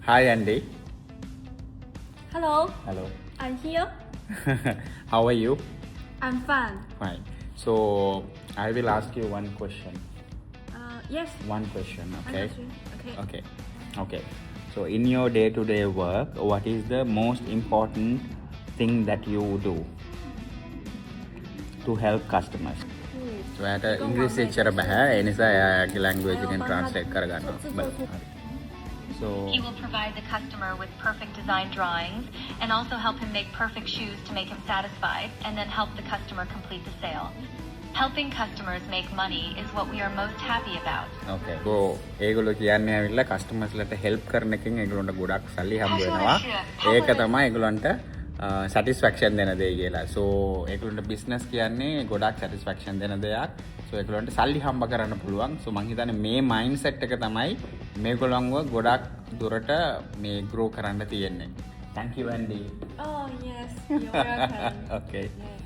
Hi, Andy. Hello, Hello. I'm here. How are you? I'm fine. Fine. So, I will ask you one question. Yes. One question, I okay? got you. Okay. Okay. Okay. So, in your day-to-day work, what is the most important thing that you do to help customers? ඔයාට ඉංග්‍රීසි එච්චර බෑ. ඒ නිසා එයාගේ language එකෙන් translate කරගන්නවා. බලන්න. So, He will provide the customer with perfect design drawings and also help him make perfect shoes to make him satisfied and then help the customer complete the sale. Helping customers make money is what we are most happy about. okay. So, ඒගොල්ලෝ කියන්නේ ඇවිල්ලා customers ලට help කරන එකෙන් ඒගොල්ලන්ට ගොඩක් සල්ලි හම්බ වෙනවා. ඒක තමයි ඒගොල්ලන්ට satisfaction දෙන දේ කියලා. So, ඒගොල්ලන්ට business කියන්නේ ගොඩක් satisfaction දෙන දෙයක්. So, ඒගොල්ලන්ට සල්ලි හම්බ කරන්න පුළුවන්. So, මං හිතන්නේ මේ mindset එක තමයි මේගොල්ලන්ව ගොඩක් දුරට මේ grow කරන්න තියෙන්නේ. Thank you, Andy. Oh yes, you're welcome. Okay. Yeah.